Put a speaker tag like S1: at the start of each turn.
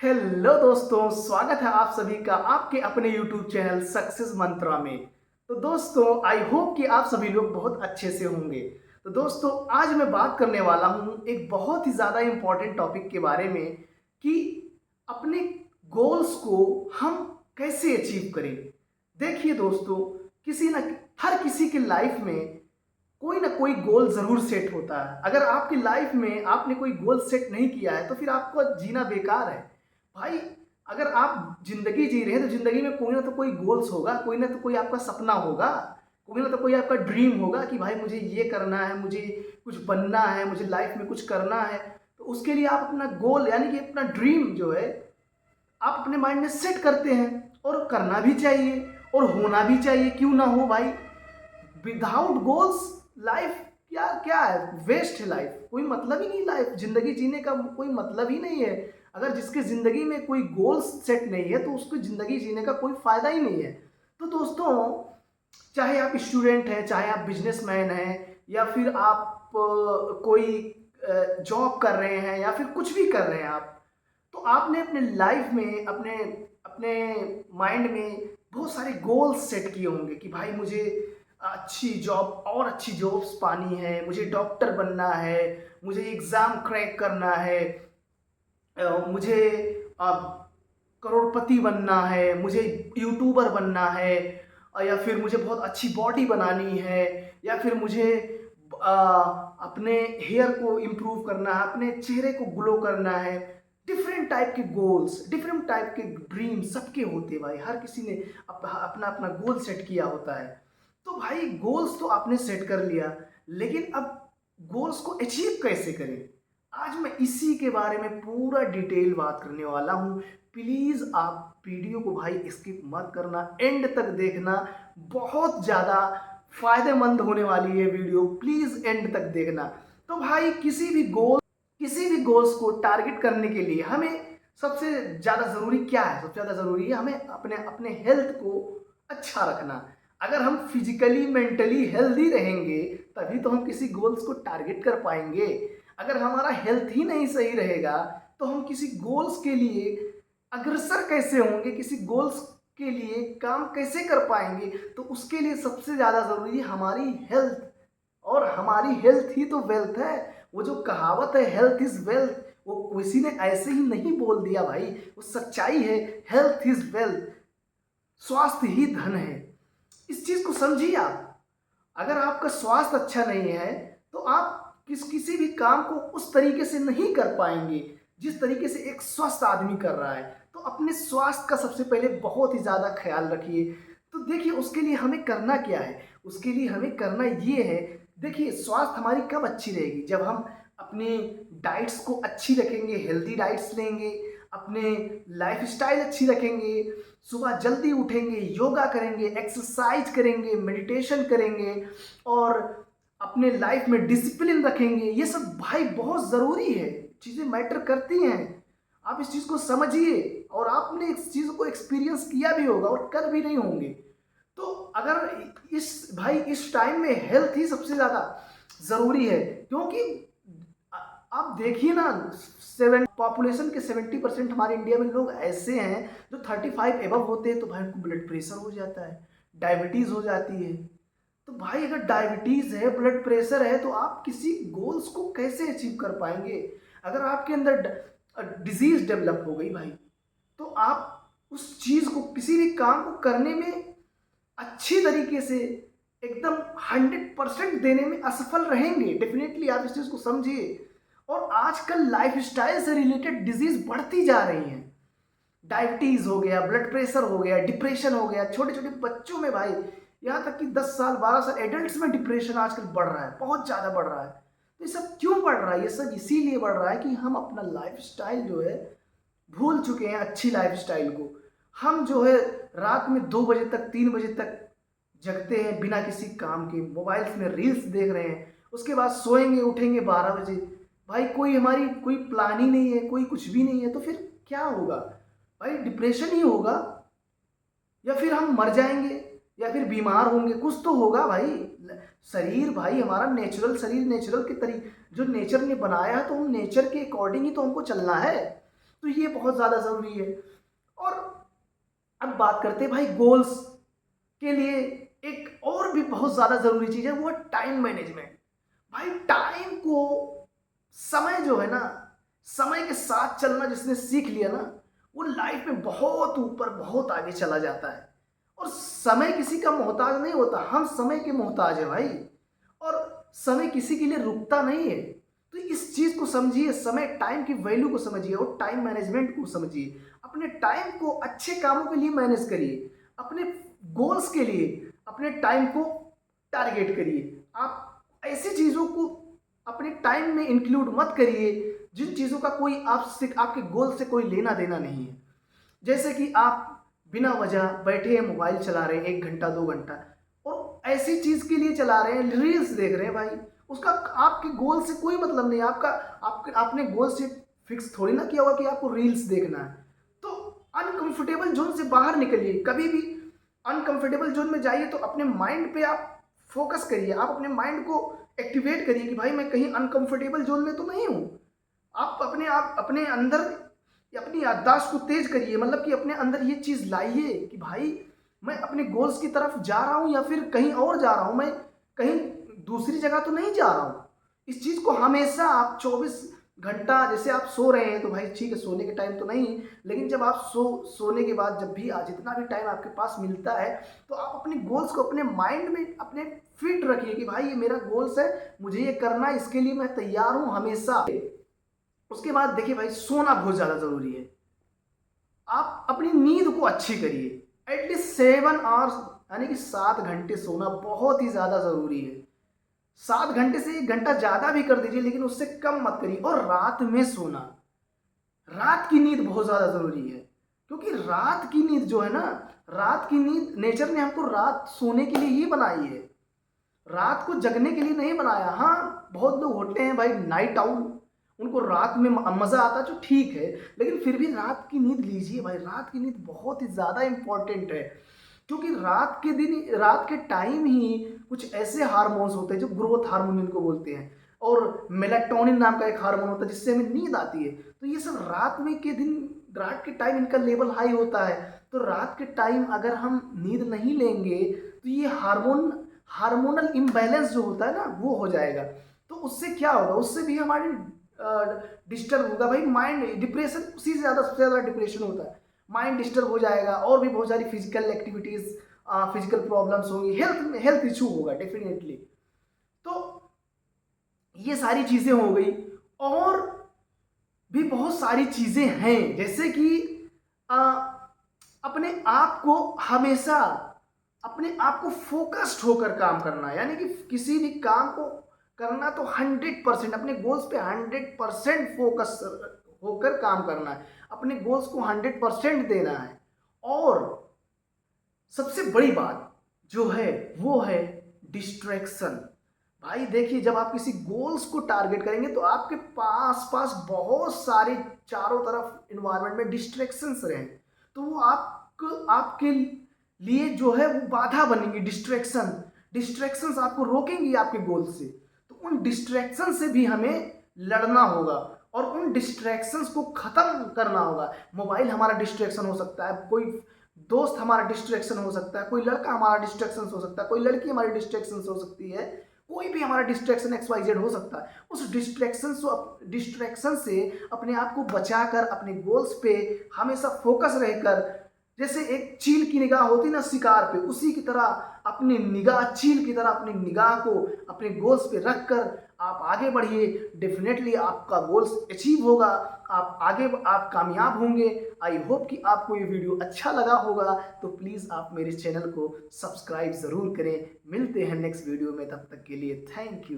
S1: Hello दोस्तों, स्वागत है आप सभी का आपके अपने YouTube चैनल सक्सेस मंत्रा में। तो दोस्तों, आई होप कि आप सभी लोग बहुत अच्छे से होंगे। तो दोस्तों, आज मैं बात करने वाला हूँ एक बहुत ही ज़्यादा इम्पोर्टेंट टॉपिक के बारे में कि अपने गोल्स को हम कैसे अचीव करें। देखिए दोस्तों, किसी न हर किसी की लाइफ में कोई ना कोई गोल ज़रूर सेट होता है। अगर आपकी लाइफ में आपने कोई गोल सेट नहीं किया है तो फिर आपका जीना बेकार है। भाई, अगर आप ज़िंदगी जी रहे हैं तो ज़िंदगी में कोई ना तो कोई गोल्स होगा, कोई ना तो कोई आपका सपना होगा, कोई ना तो कोई आपका ड्रीम होगा कि भाई मुझे ये करना है, मुझे कुछ बनना है, मुझे लाइफ में कुछ करना है। तो उसके लिए आप अपना गोल यानी कि अपना ड्रीम जो है आप अपने माइंड में सेट करते हैं और करना भी चाहिए और होना भी चाहिए। क्यों ना हो भाई। विदाउट गोल्स लाइफ क्या क्या है, वेस्ट है लाइफ, कोई मतलब ही नहीं। लाइफ जिंदगी जीने का कोई मतलब ही नहीं है। अगर जिसके जिंदगी में कोई गोल्स सेट नहीं है तो उसको जिंदगी जीने का कोई फायदा ही नहीं है। तो दोस्तों, चाहे आप स्टूडेंट हैं, चाहे आप बिजनेसमैन हैं, या फिर आप कोई जॉब कर रहे हैं या फिर कुछ भी कर रहे हैं आप, तो आपने अपने लाइफ में अपने अपने माइंड में बहुत सारे गोल्स सेट किए होंगे कि भाई मुझे अच्छी जॉब और अच्छी जॉब्स पानी है, मुझे डॉक्टर बनना है, मुझे एग्ज़ाम क्रैक करना है, मुझे अ, करोड़पति बनना है, मुझे यूट्यूबर बनना है, या फिर मुझे बहुत अच्छी बॉडी बनानी है, या फिर मुझे अपने हेयर को इम्प्रूव करना है, अपने चेहरे को ग्लो करना है। डिफरेंट टाइप के गोल्स, डिफरेंट टाइप के ड्रीम सबके होते हैं भाई। हर किसी ने अपना अपना गोल सेट किया होता है। तो भाई, गोल्स तो आपने सेट कर लिया, लेकिन अब गोल्स को अचीव कैसे करें? आज मैं इसी के बारे में पूरा डिटेल बात करने वाला हूँ। प्लीज़ आप वीडियो को भाई स्किप मत करना, एंड तक देखना। बहुत ज़्यादा फायदेमंद होने वाली है वीडियो, प्लीज़ एंड तक देखना। तो भाई, किसी भी गोल्स को टारगेट करने के लिए हमें सबसे ज़्यादा ज़रूरी क्या है? सबसे ज़्यादा ज़रूरी है हमें अपने अपने हेल्थ को अच्छा रखना। अगर हम फिजिकली मेंटली हेल्दी रहेंगे तभी तो हम किसी गोल्स को टारगेट कर पाएंगे। अगर हमारा हेल्थ ही नहीं सही रहेगा तो हम किसी गोल्स के लिए अग्रसर कैसे होंगे, किसी गोल्स के लिए काम कैसे कर पाएंगे? तो उसके लिए सबसे ज़्यादा ज़रूरी है हमारी हेल्थ, और हमारी हेल्थ ही तो वेल्थ है। वो जो कहावत है हेल्थ इज़ वेल्थ, वो किसी ने ऐसे ही नहीं बोल दिया भाई, वो सच्चाई है। हेल्थ इज़ वेल्थ, स्वास्थ्य ही धन है। इस चीज़ को समझिए आप। अगर आपका स्वास्थ्य अच्छा नहीं है तो आप किसी भी काम को उस तरीके से नहीं कर पाएंगे जिस तरीके से एक स्वस्थ आदमी कर रहा है। तो अपने स्वास्थ्य का सबसे पहले बहुत ही ज़्यादा ख्याल रखिए। तो देखिए, उसके लिए हमें करना क्या है? उसके लिए हमें करना ये है, देखिए, स्वास्थ्य हमारी कब अच्छी रहेगी? जब हम अपनी डाइट्स को अच्छी रखेंगे, हेल्दी डाइट्स लेंगे, अपने लाइफस्टाइल अच्छी रखेंगे, सुबह जल्दी उठेंगे, योगा करेंगे, एक्सरसाइज करेंगे, मेडिटेशन करेंगे, और अपने लाइफ में डिसिप्लिन रखेंगे। ये सब भाई बहुत ज़रूरी है, चीज़ें मैटर करती हैं। आप इस चीज़ को समझिए, और आपने इस चीज़ को एक्सपीरियंस किया भी होगा और कर भी नहीं होंगे। तो अगर इस टाइम में हेल्थ ही सबसे ज़्यादा ज़रूरी है, क्योंकि आप देखिए ना, सेवन पॉपुलेशन के 70% हमारे इंडिया में लोग ऐसे हैं जो 35 एबव होते हैं तो भाई उनको ब्लड प्रेशर हो जाता है, डायबिटीज़ हो जाती है। तो भाई, अगर डायबिटीज़ है, ब्लड प्रेशर है, तो आप किसी गोल्स को कैसे अचीव कर पाएंगे? अगर आपके अंदर डिजीज़ डेवलप हो गई भाई, तो आप उस चीज़ को, किसी भी काम को करने में अच्छी तरीके से एकदम 100% देने में असफल रहेंगे। डेफिनेटली आप इस चीज़ को समझिए। और आजकल लाइफस्टाइल से रिलेटेड डिजीज़ बढ़ती जा रही हैं। डायबिटीज़ हो गया, ब्लड प्रेशर हो गया, डिप्रेशन हो गया, छोटे छोटे बच्चों में भाई, यहाँ तक कि 10 साल 12 साल एडल्ट्स में डिप्रेशन आजकल बढ़ रहा है, बहुत ज़्यादा बढ़ रहा है। तो ये सब क्यों बढ़ रहा है? ये सब इसीलिए बढ़ रहा है कि हम अपना लाइफस्टाइल जो है भूल चुके हैं। अच्छी लाइफस्टाइल को हम जो है रात में 2 बजे तक 3 बजे तक जगते हैं बिना किसी काम के, मोबाइल्स में रील्स देख रहे हैं, उसके बाद सोएंगे उठेंगे 12 बजे। भाई, कोई हमारी कोई प्लान ही नहीं है, कोई कुछ भी नहीं है, तो फिर क्या होगा भाई? डिप्रेशन ही होगा, या फिर हम मर जाएंगे, या फिर बीमार होंगे, कुछ तो होगा भाई। शरीर भाई हमारा नेचुरल शरीर, नेचुरल के तरीके जो नेचर ने बनाया है, तो हम नेचर के अकॉर्डिंग ही तो हमको चलना है। तो ये बहुत ज़्यादा ज़रूरी है। और अब बात करते हैं भाई गोल्स के लिए, एक और भी बहुत ज़्यादा ज़रूरी चीज़ है, वो है टाइम मैनेजमेंट। भाई टाइम को, समय जो है ना, समय के साथ चलना जिसने सीख लिया ना, वो लाइफ में बहुत ऊपर बहुत आगे चला जाता है। और समय किसी का मोहताज नहीं होता, हम समय के मोहताज है भाई। और समय किसी के लिए रुकता नहीं है। तो इस चीज़ को समझिए, समय टाइम की वैल्यू को समझिए और टाइम मैनेजमेंट को समझिए। अपने टाइम को अच्छे कामों के लिए मैनेज करिए, अपने गोल्स के लिए अपने टाइम को टारगेट करिए। आप ऐसी चीज़ों को अपने टाइम में इंक्लूड मत करिए जिन चीज़ों का कोई आपसे, आपके गोल से कोई लेना देना नहीं है। जैसे कि आप बिना वजह बैठे हैं, मोबाइल चला रहे हैं 1 घंटा 2 घंटा, और ऐसी चीज़ के लिए चला रहे हैं, रील्स देख रहे हैं भाई, उसका आपके गोल से कोई मतलब नहीं है। आपने गोल से फिक्स थोड़ी ना किया होगा कि आपको रील्स देखना है। तो अनकंफर्टेबल जोन से बाहर निकलिए। कभी भी अनकंफर्टेबल जोन में जाइए तो अपने माइंड पे आप फोकस करिए, आप अपने माइंड को एक्टिवेट करिए कि भाई मैं कहीं अनकंफर्टेबल जोन में तो नहीं हूँ। आप अपने अंदर अपनी याददाश्त को तेज करिए, मतलब कि अपने अंदर ये चीज़ लाइए कि भाई मैं अपने गोल्स की तरफ जा रहा हूँ या फिर कहीं और जा रहा हूँ, मैं कहीं दूसरी जगह तो नहीं जा रहा हूँ। इस चीज़ को हमेशा आप 24 घंटा, जैसे आप सो रहे हैं तो भाई ठीक है, सोने के टाइम तो नहीं, लेकिन जब आप सोने के बाद जब भी जितना भी टाइम आपके पास मिलता है, तो आप अपने गोल्स को अपने माइंड में अपने फिट रखिए कि भाई ये मेरा गोल्स है, मुझे ये करना है, इसके लिए मैं तैयार हूँ हमेशा। उसके बाद देखिए भाई, सोना बहुत ज़्यादा ज़रूरी है। आप अपनी नींद को अच्छी करिए। एटलीस्ट 7 आवर्स, यानी कि 7 घंटे सोना बहुत ही ज़्यादा ज़रूरी है। 7 घंटे से 1 घंटा ज़्यादा भी कर दीजिए, लेकिन उससे कम मत करिए। और रात में सोना, रात की नींद बहुत ज़्यादा ज़रूरी है, क्योंकि रात की नींद जो है ना, रात की नींद, नेचर ने हमको रात सोने के लिए ही बनाई है, रात को जगने के लिए नहीं बनाया। हाँ, बहुत लोग होते हैं भाई नाइट आउल, उनको रात में मज़ा आता है, जो ठीक है, लेकिन फिर भी रात की नींद लीजिए भाई। रात की नींद बहुत ही ज़्यादा इंपॉर्टेंट है, क्योंकि रात के टाइम ही कुछ ऐसे हार्मोन्स होते हैं जो ग्रोथ हार्मोन इनको बोलते हैं, और मेलाटोनिन नाम का एक हार्मोन होता है जिससे हमें नींद आती है। तो ये सब रात के टाइम इनका लेवल हाई होता है। तो रात के टाइम अगर हम नींद नहीं लेंगे तो ये हार्मोनल इम्बैलेंस जो होता है ना, वो हो जाएगा। तो उससे क्या होगा, उससे भी हमारी डिस्टर्ब होगा भाई, माइंड डिप्रेशन, उसी से ज़्यादा सबसे ज़्यादा डिप्रेशन होता है, माइंड डिस्टर्ब हो जाएगा, और भी बहुत सारी फिजिकल एक्टिविटीज़, फिजिकल प्रॉब्लम्स होंगी, हेल्थ इशू होगा डेफिनेटली। तो ये सारी चीज़ें हो गई, और भी बहुत सारी चीज़ें हैं, जैसे कि अ, अपने आप को हमेशा, अपने आप को फोकस्ड होकर काम करना है। यानी कि किसी भी काम को करना तो 100%, अपने गोल्स पे 100% फोकस होकर काम करना है, अपने गोल्स को 100% देना है। और सबसे बड़ी बात जो है वो है डिस्ट्रैक्शन। भाई देखिए, जब आप किसी गोल्स को टारगेट करेंगे तो आपके पास पास बहुत सारे चारों तरफ इन्वायरमेंट में डिस्ट्रैक्शंस रहें, तो वो आपके लिए जो है वो बाधा बनेंगी। डिस्ट्रैक्शंस आपको रोकेंगी आपके गोल से। तो उन डिस्ट्रैक्शन से भी हमें लड़ना होगा और उन डिस्ट्रैक्शंस को ख़त्म करना होगा। मोबाइल हमारा डिस्ट्रैक्शन हो सकता है, कोई दोस्त हमारा डिस्ट्रैक्शन हो सकता है, कोई लड़का हमारा डिस्ट्रैक्शन हो सकता है, कोई लड़की हमारी डिस्ट्रैक्शन हो सकती है, कोई भी हमारा डिस्ट्रैक्शन XYZ हो सकता है। उस डिस्ट्रैक्शन से अपने आप को बचाकर अपने गोल्स पे हमेशा फोकस रहकर, जैसे एक चील की निगाह होती ना शिकार पे, उसी की तरह अपनी निगाह, चील की तरह अपनी निगाह को अपने गोल्स पे रखकर आप आगे बढ़िए। डेफिनेटली आपका गोल्स अचीव होगा, आप कामयाब होंगे। आई होप कि आपको ये वीडियो अच्छा लगा होगा, तो प्लीज़ आप मेरे चैनल को सब्सक्राइब ज़रूर करें। मिलते हैं नेक्स्ट वीडियो में, तब तक के लिए थैंक यू।